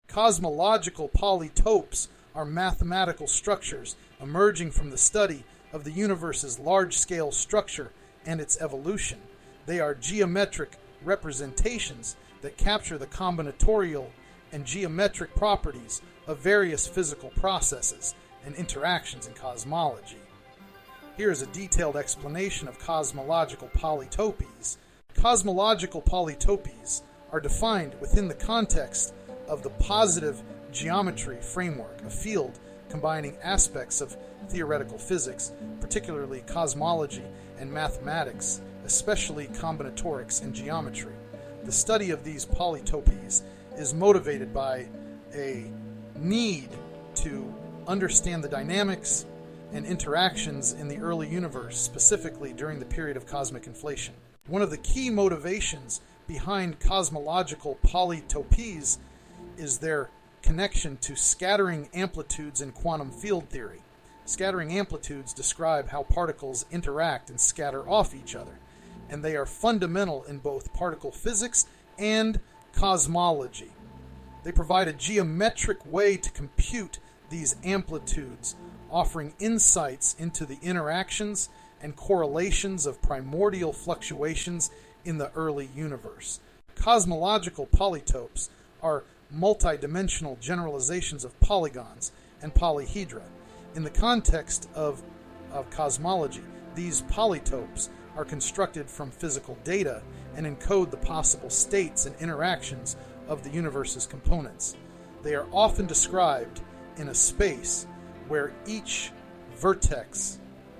Cosmological polytopes are mathematical structures emerging from the study of the universe's large-scale structure and its evolution. They are geometric representations that capture the combinatorial and geometric properties of various physical processes and interactions in cosmology. Here is a detailed explanation of cosmological polytopes. Cosmological polytopes are defined within the context of the positive geometry framework, a field combining aspects of theoretical physics, particularly cosmology and mathematics, especially combinatorics and geometry. The study of these polytopes is motivated by a need to understand the dynamics and interactions in the early universe, specifically during the period of cosmic inflation. One of the key motivations behind cosmological polytopes is their connection to scattering amplitudes in quantum field theory. Scattering amplitudes describe how particles interact and scatter off each other, and they are fundamental in both particle physics and cosmology. They provide a geometric way to compute these amplitudes, offering insights into the interactions and correlations of primordial fluctuations in the early universe. Cosmological polytopes are multidimensional generalizations of polygons and polyhedra. In the context of cosmology, these polytopes are constructed from physical data and encode the possible states and interactions of the universe's components. They are often described in a space where each vertex,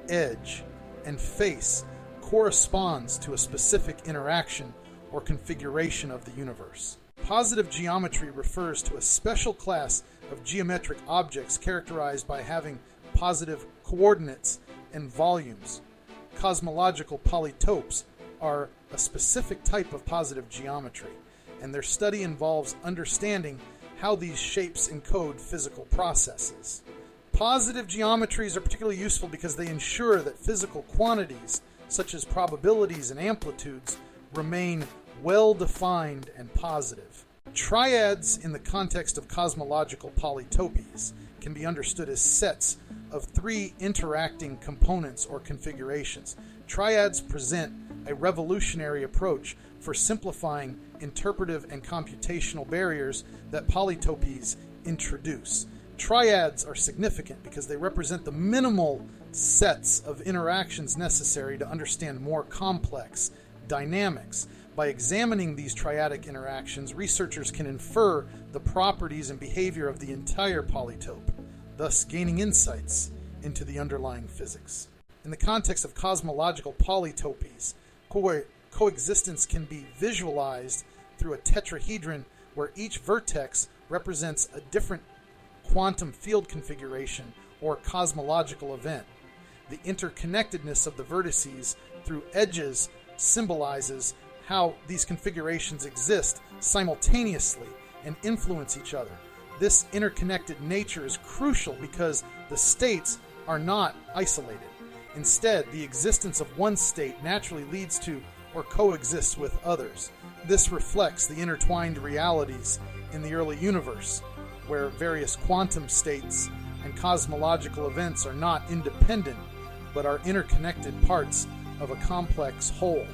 edge, and face corresponds to a specific interaction or configuration of the universe. Positive geometry refers to a special class of geometric objects characterized by having positive coordinates and volumes. Cosmological polytopes are a specific type of positive geometry, and their study involves understanding how these shapes encode physical processes. Positive geometries are particularly useful because they ensure that physical quantities, such as probabilities and amplitudes, remain well-defined and positive. Triads in the context of cosmological polytopes can be understood as sets of three interacting components or configurations. Triads present a revolutionary approach for simplifying interpretive and computational barriers that polytopes introduce. Triads are significant because they represent the minimal sets of interactions necessary to understand more complex dynamics. By examining these triadic interactions, researchers can infer the properties and behavior of the entire polytope, thus gaining insights into the underlying physics. In the context of cosmological polytopes, coexistence can be visualized through a tetrahedron where each vertex represents a different quantum field configuration or cosmological event. The interconnectedness of the vertices through edges symbolizes how these configurations exist simultaneously and influence each other. This interconnected nature is crucial because the states are not isolated. Instead, the existence of one state naturally leads to or coexists with others. This reflects the intertwined realities in the early universe, where various quantum states and cosmological events are not independent, but are interconnected parts of a complex whole.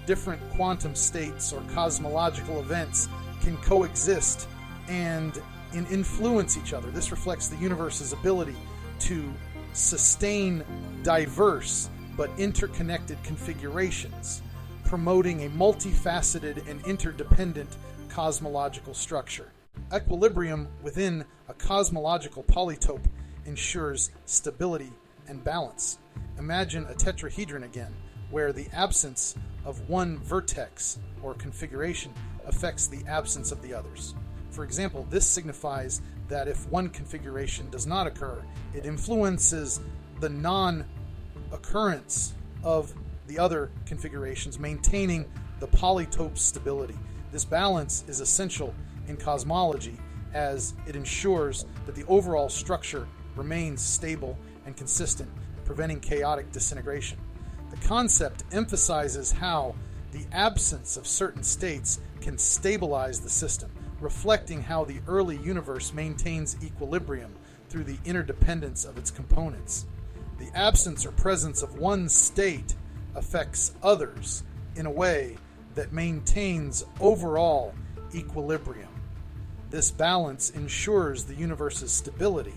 Different quantum states or cosmological events can coexist and influence each other. This reflects the universe's ability to sustain diverse but interconnected configurations, promoting a multifaceted and interdependent cosmological structure. Equilibrium within a cosmological polytope ensures stability and balance. Imagine a tetrahedron again, where the absence of one vertex or configuration affects the absence of the others. For example, this signifies that if one configuration does not occur, it influences the non-occurrence of the other configurations, maintaining the polytope's stability. This balance is essential in cosmology as it ensures that the overall structure remains stable and consistent, preventing chaotic disintegration. The concept emphasizes how the absence of certain states can stabilize the system, reflecting how the early universe maintains equilibrium through the interdependence of its components. The absence or presence of one state affects others in a way that maintains overall equilibrium. This balance ensures the universe's stability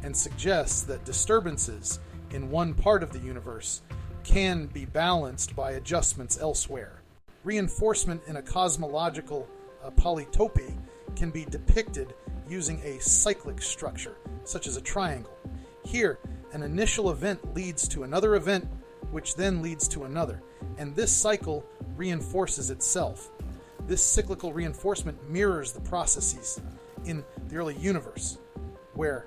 and suggests that disturbances in one part of the universe can be balanced by adjustments elsewhere. Reinforcement in a cosmological polytope can be depicted using a cyclic structure, such as a triangle. Here, an initial event leads to another event, which then leads to another, and this cycle reinforces itself. This cyclical reinforcement mirrors the processes in the early universe, where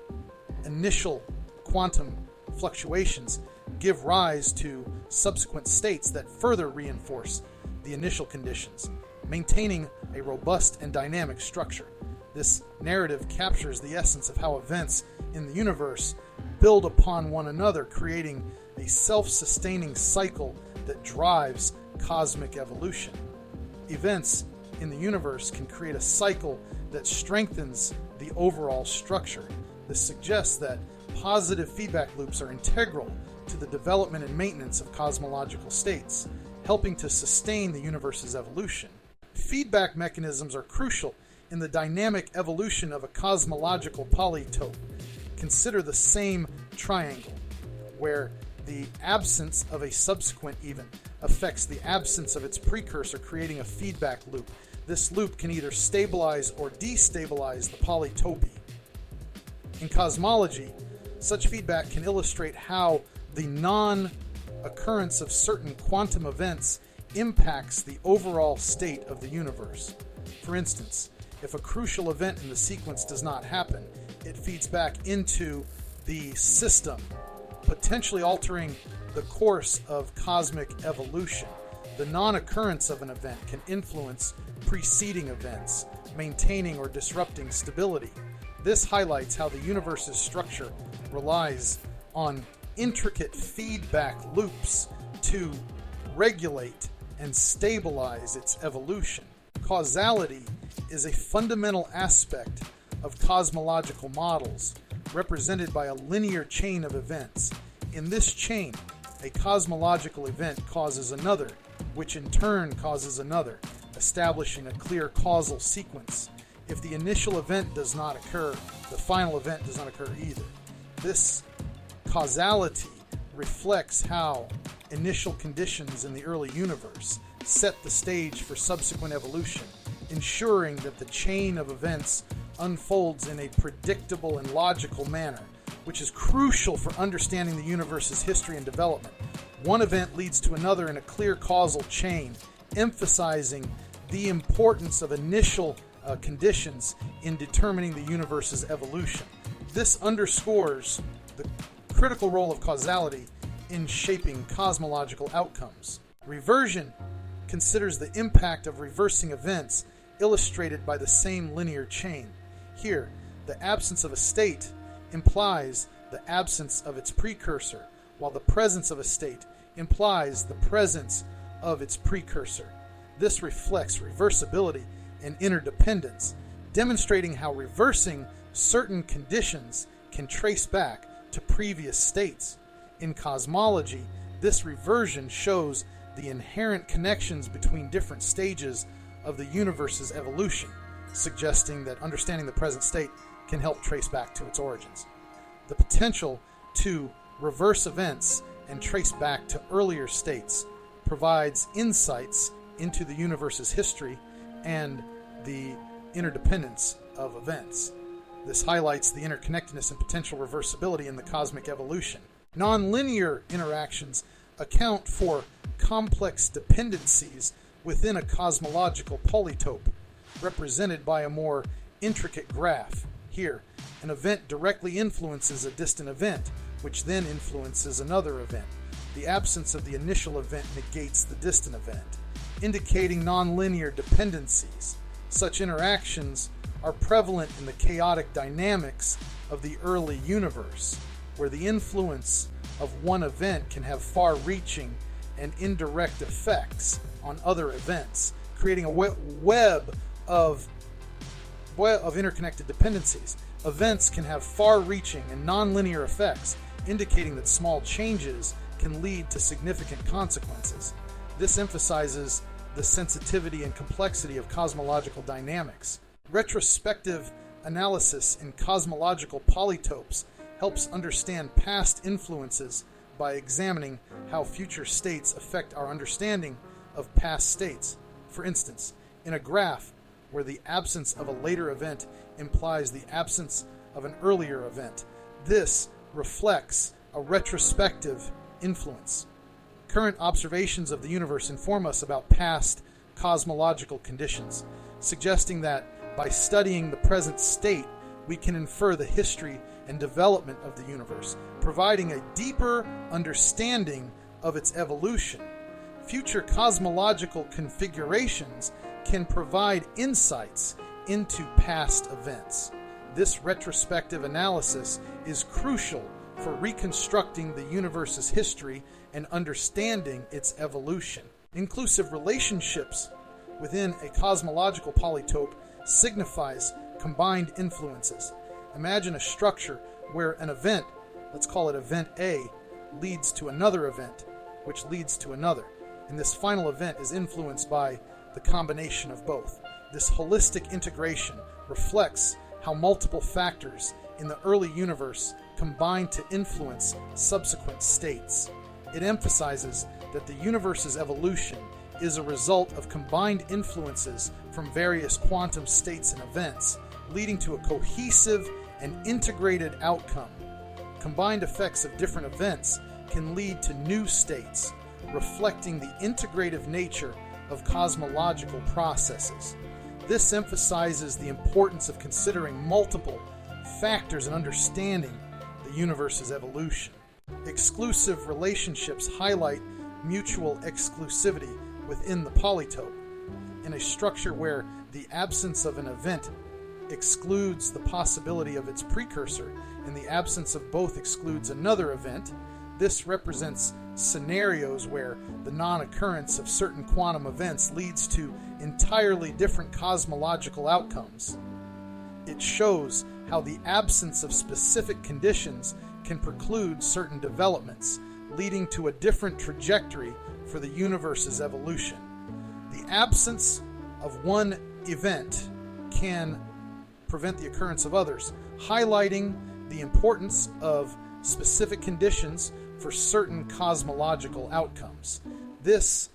initial quantum fluctuations give rise to subsequent states that further reinforce the initial conditions, maintaining a robust and dynamic structure. This narrative captures the essence of how events in the universe build upon one another, creating a self-sustaining cycle that drives cosmic evolution. Events in the universe can create a cycle that strengthens the overall structure. This suggests that positive feedback loops are integral to the development and maintenance of cosmological states, helping to sustain the universe's evolution. Feedback mechanisms are crucial in the dynamic evolution of a cosmological polytope. Consider the same triangle, where the absence of a subsequent event affects the absence of its precursor, creating a feedback loop. This loop can either stabilize or destabilize the polytope. In cosmology, such feedback can illustrate how the non-occurrence of certain quantum events impacts the overall state of the universe. For instance, if a crucial event in the sequence does not happen, it feeds back into the system, potentially altering the course of cosmic evolution. The non-occurrence of an event can influence preceding events, maintaining or disrupting stability. This highlights how the universe's structure relies on intricate feedback loops to regulate and stabilize its evolution. Causality is a fundamental aspect of cosmological models, represented by a linear chain of events. In this chain, a cosmological event causes another, which in turn causes another, establishing a clear causal sequence. If the initial event does not occur, the final event does not occur either. This causality reflects how initial conditions in the early universe set the stage for subsequent evolution, ensuring that the chain of events unfolds in a predictable and logical manner, which is crucial for understanding the universe's history and development. One event leads to another in a clear causal chain, emphasizing the importance of initial conditions in determining the universe's evolution. This underscores the critical role of causality in shaping cosmological outcomes. Reversion considers the impact of reversing events illustrated by the same linear chain. Here, the absence of a state implies the absence of its precursor, while the presence of a state implies the presence of its precursor. This reflects reversibility and interdependence, demonstrating how reversing certain conditions can trace back to previous states. In cosmology, this reversion shows the inherent connections between different stages of the universe's evolution, suggesting that understanding the present state can help trace back to its origins. The potential to reverse events and trace back to earlier states provides insights into the universe's history and the interdependence of events. This highlights the interconnectedness and potential reversibility in the cosmic evolution. Nonlinear interactions account for complex dependencies within a cosmological polytope, represented by a more intricate graph. Here, an event directly influences a distant event, which then influences another event. The absence of the initial event negates the distant event, indicating nonlinear dependencies. Such interactions are prevalent in the chaotic dynamics of the early universe, where the influence of one event can have far-reaching and indirect effects on other events, creating a web of of interconnected dependencies. Events can have far-reaching and nonlinear effects, indicating that small changes can lead to significant consequences. This emphasizes the sensitivity and complexity of cosmological dynamics. Retrospective analysis in cosmological polytopes helps understand past influences by examining how future states affect our understanding of past states. For instance, in a graph where the absence of a later event implies the absence of an earlier event, this reflects a retrospective influence. Current observations of the universe inform us about past cosmological conditions, suggesting that by studying the present state, we can infer the history and development of the universe, providing a deeper understanding of its evolution. Future cosmological configurations can provide insights into past events. This retrospective analysis is crucial for reconstructing the universe's history and understanding its evolution. Inclusive relationships within a cosmological polytope signifies combined influences. Imagine a structure where an event, let's call it event A, leads to another event, which leads to another. And this final event is influenced by the combination of both. This holistic integration reflects how multiple factors in the early universe combine to influence subsequent states. It emphasizes that the universe's evolution is a result of combined influences from various quantum states and events, leading to a cohesive and integrated outcome. Combined effects of different events can lead to new states, reflecting the integrative nature of cosmological processes. This emphasizes the importance of considering multiple factors in understanding the universe's evolution. Exclusive relationships highlight mutual exclusivity within the polytope. In a structure where the absence of an event excludes the possibility of its precursor, and the absence of both excludes another event, this represents scenarios where the non-occurrence of certain quantum events leads to entirely different cosmological outcomes. It shows how the absence of specific conditions can preclude certain developments, leading to a different trajectory for the universe's evolution. The absence of one event can prevent the occurrence of others, highlighting the importance of specific conditions for certain cosmological outcomes. This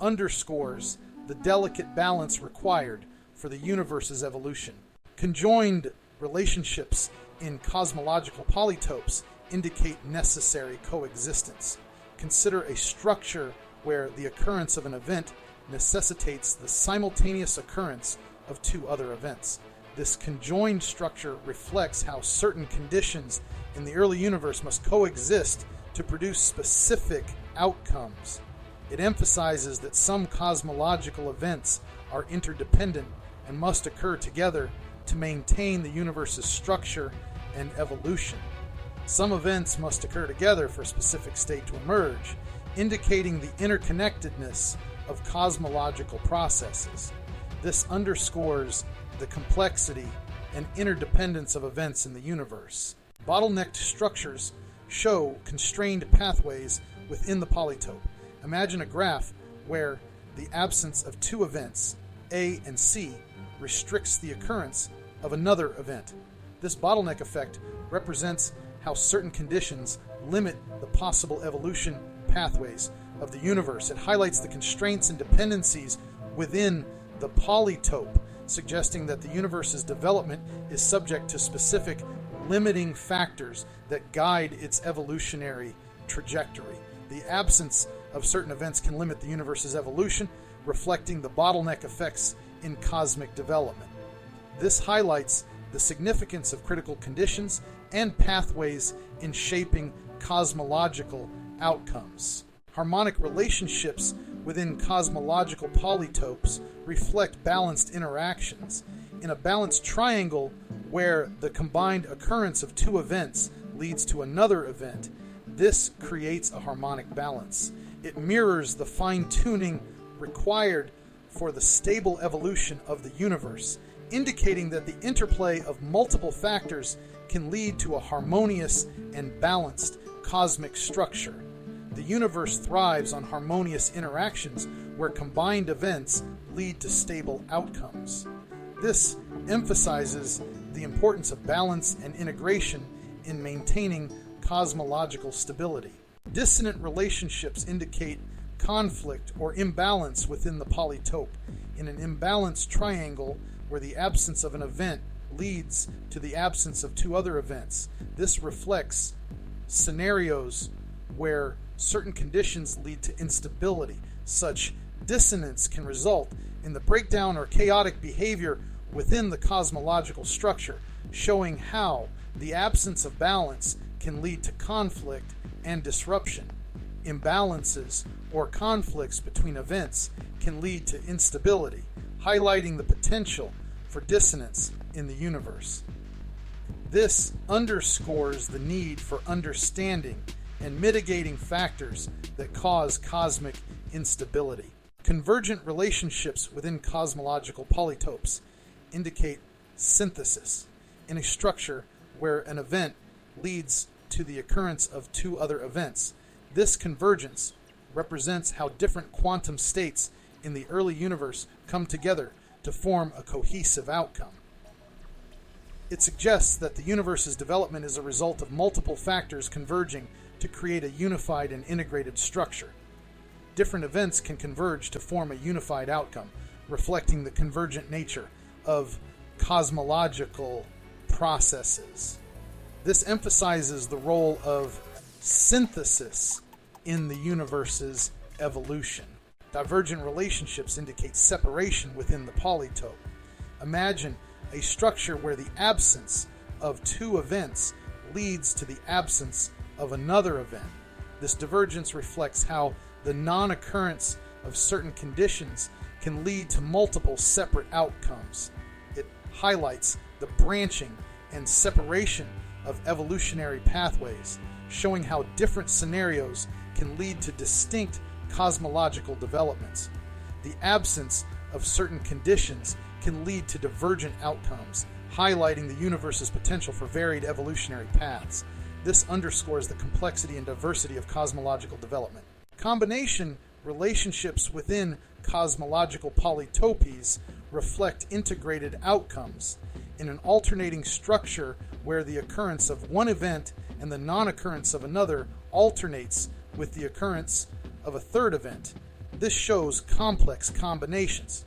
underscores the delicate balance required for the universe's evolution. Conjoined relationships in cosmological polytopes indicate necessary coexistence. Consider a structure where the occurrence of an event necessitates the simultaneous occurrence of two other events. This conjoined structure reflects how certain conditions in the early universe must coexist to produce specific outcomes. It emphasizes that some cosmological events are interdependent and must occur together to maintain the universe's structure and evolution. Some events must occur together for a specific state to emerge, indicating the interconnectedness of cosmological processes. This underscores the complexity and interdependence of events in the universe. Bottlenecked structures show constrained pathways within the polytope. Imagine a graph where the absence of two events, A and C, restricts the occurrence of another event. This bottleneck effect represents how certain conditions limit the possible evolution pathways of the universe. It highlights the constraints and dependencies within the polytope, suggesting that the universe's development is subject to specific limiting factors that guide its evolutionary trajectory. The absence of certain events can limit the universe's evolution, reflecting the bottleneck effects in cosmic development. This highlights the significance of critical conditions and pathways in shaping cosmological outcomes. Harmonic relationships within cosmological polytopes reflect balanced interactions. In a balanced triangle where the combined occurrence of two events leads to another event, this creates a harmonic balance. It mirrors the fine-tuning required for the stable evolution of the universe, indicating that the interplay of multiple factors can lead to a harmonious and balanced cosmic structure. The universe thrives on harmonious interactions where combined events lead to stable outcomes. This emphasizes the importance of balance and integration in maintaining cosmological stability. Dissonant relationships indicate conflict or imbalance within the polytope. In an imbalanced triangle where the absence of an event leads to the absence of two other events, this reflects scenarios where certain conditions lead to instability. Such dissonance can result in the breakdown or chaotic behavior within the cosmological structure, showing how the absence of balance can lead to conflict and disruption. Imbalances or conflicts between events can lead to instability, highlighting the potential for dissonance in the universe. This underscores the need for understanding and mitigating factors that cause cosmic instability. Convergent relationships within cosmological polytopes indicate synthesis in a structure where an event leads to the occurrence of two other events. This convergence represents how different quantum states in the early universe come together to form a cohesive outcome. It suggests that the universe's development is a result of multiple factors converging to create a unified and integrated structure. Different events can converge to form a unified outcome, reflecting the convergent nature of cosmological processes. This emphasizes the role of synthesis in the universe's evolution. Divergent relationships indicate separation within the polytope. Imagine a structure where the absence of two events leads to the absence of another event. This divergence reflects how the non-occurrence of certain conditions can lead to multiple separate outcomes. It highlights the branching and separation of evolutionary pathways, showing how different scenarios can lead to distinct cosmological developments. The absence of certain conditions can lead to divergent outcomes, highlighting the universe's potential for varied evolutionary paths. This underscores the complexity and diversity of cosmological development. Combination relationships within cosmological polytopes reflect integrated outcomes. In an alternating structure where the occurrence of one event and the non-occurrence of another alternates with the occurrence of a third event, this shows complex combinations.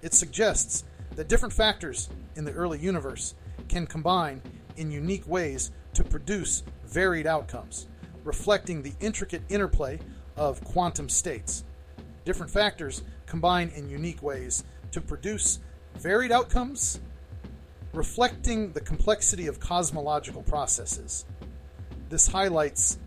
It suggests that different factors in the early universe can combine in unique ways to produce varied outcomes, reflecting the intricate interplay of quantum states. Different factors combine in unique ways to produce varied outcomes, reflecting the complexity of cosmological processes. This highlights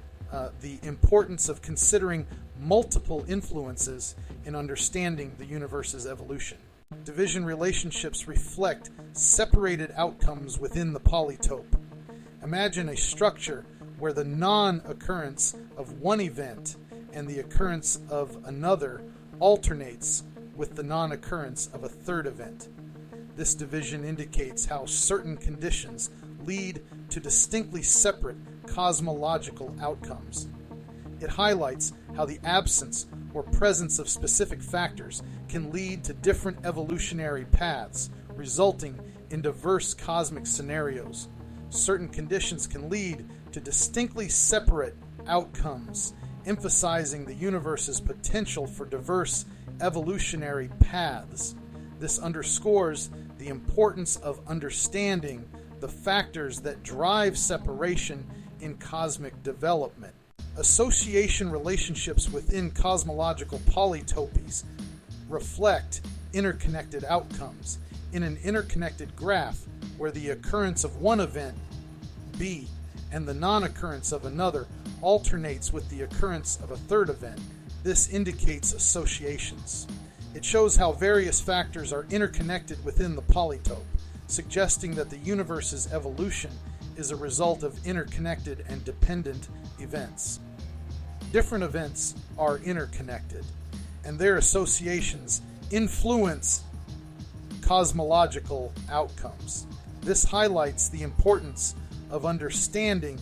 the importance of considering multiple influences in understanding the universe's evolution. Division relationships reflect separated outcomes within the polytope. Imagine a structure where the non-occurrence of one event and the occurrence of another alternates with the non-occurrence of a third event. This division indicates how certain conditions lead to distinctly separate cosmological outcomes. It highlights how the absence or presence of specific factors can lead to different evolutionary paths, resulting in diverse cosmic scenarios. Certain conditions can lead to distinctly separate outcomes, emphasizing the universe's potential for diverse evolutionary paths. This underscores the importance of understanding the factors that drive separation in cosmic development. Association relationships within cosmological polytopes reflect interconnected outcomes. In an interconnected graph where the occurrence of one event, B, and the non-occurrence of another alternates with the occurrence of a third event, this indicates associations. It shows how various factors are interconnected within the polytope, suggesting that the universe's evolution is a result of interconnected and dependent events. Different events are interconnected, and their associations influence cosmological outcomes. This highlights the importance of understanding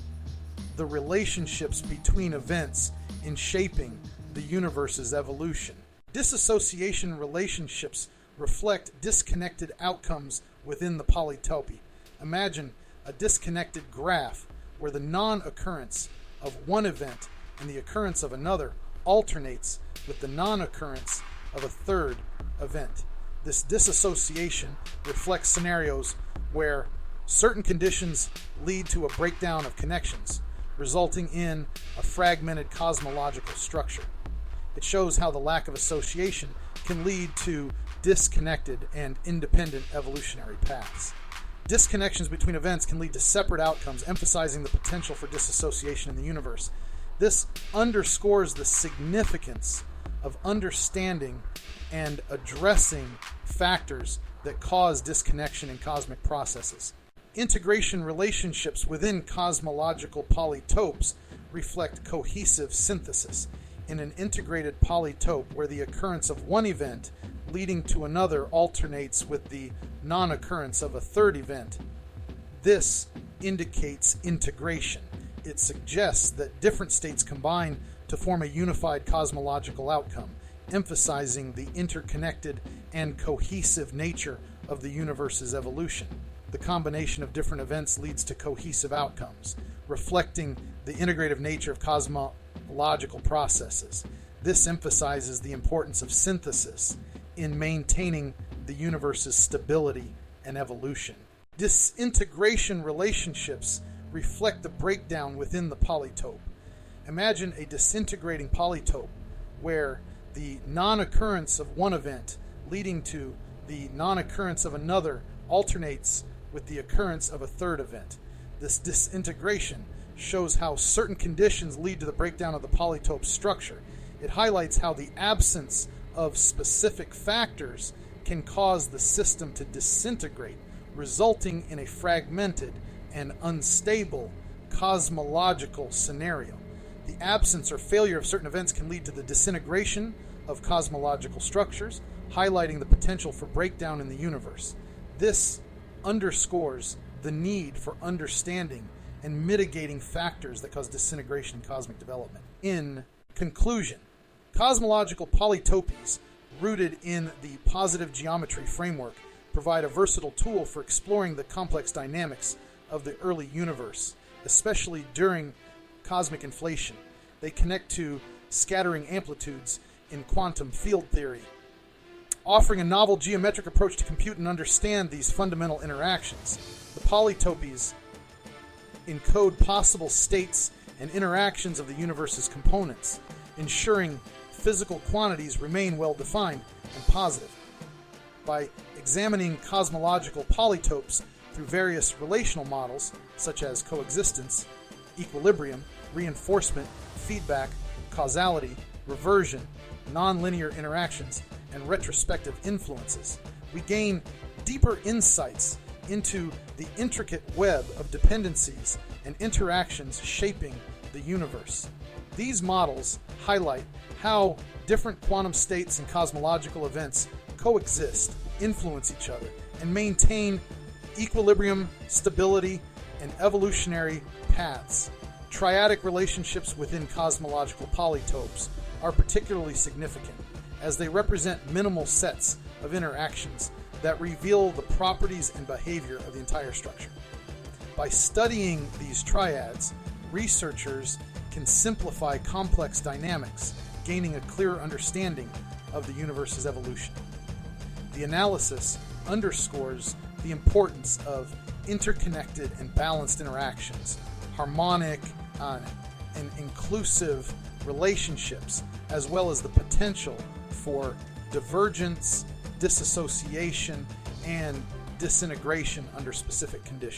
the relationships between events in shaping the universe's evolution. Dissociation relationships reflect disconnected outcomes within the polytope. Imagine a disconnected graph where the non-occurrence of one event and the occurrence of another alternates with the non-occurrence of a third event. This dissociation reflects scenarios where certain conditions lead to a breakdown of connections, resulting in a fragmented cosmological structure. It shows how the lack of association can lead to disconnected and independent evolutionary paths. Disconnections between events can lead to separate outcomes, emphasizing the potential for disassociation in the universe. This underscores the significance of understanding and addressing factors that cause disconnection in cosmic processes. Integration relationships within cosmological polytopes reflect cohesive synthesis. In an integrated polytope where the occurrence of one event leading to another alternates with the non-occurrence of a third event, this indicates integration. It suggests that different states combine to form a unified cosmological outcome, emphasizing the interconnected and cohesive nature of the universe's evolution. The combination of different events leads to cohesive outcomes, reflecting the integrative nature of cosmological processes. This emphasizes the importance of synthesis in maintaining the universe's stability and evolution. Disintegration relationships reflect the breakdown within the polytope. Imagine a disintegrating polytope where the non-occurrence of one event leading to the non-occurrence of another alternates with the occurrence of a third event. This disintegration shows how certain conditions lead to the breakdown of the polytope structure. It highlights how the absence of specific factors can cause the system to disintegrate, resulting in a fragmented and unstable cosmological scenario. The absence or failure of certain events can lead to the disintegration of cosmological structures, highlighting the potential for breakdown in the universe. This underscores the need for understanding and mitigating factors that cause disintegration in cosmic development. In conclusion, cosmological polytopes, rooted in the positive geometry framework, provide a versatile tool for exploring the complex dynamics of the early universe, especially during cosmic inflation. They connect to scattering amplitudes in quantum field theory, offering a novel geometric approach to compute and understand these fundamental interactions. The polytopes encode possible states and interactions of the universe's components, ensuring physical quantities remain well defined and positive. By examining cosmological polytopes through various relational models, such as coexistence, equilibrium, reinforcement, feedback, causality, reversion, nonlinear interactions, and retrospective influences, we gain deeper insights into the intricate web of dependencies and interactions shaping the universe. These models highlight how different quantum states and cosmological events coexist, influence each other, and maintain equilibrium, stability, and evolutionary paths. Triadic relationships within cosmological polytopes are particularly significant, as they represent minimal sets of interactions that reveal the properties and behavior of the entire structure. By studying these triads, researchers can simplify complex dynamics, gaining a clearer understanding of the universe's evolution. The analysis underscores the importance of interconnected and balanced interactions, harmonic and inclusive relationships, as well as the potential for divergence, disassociation, and disintegration under specific conditions.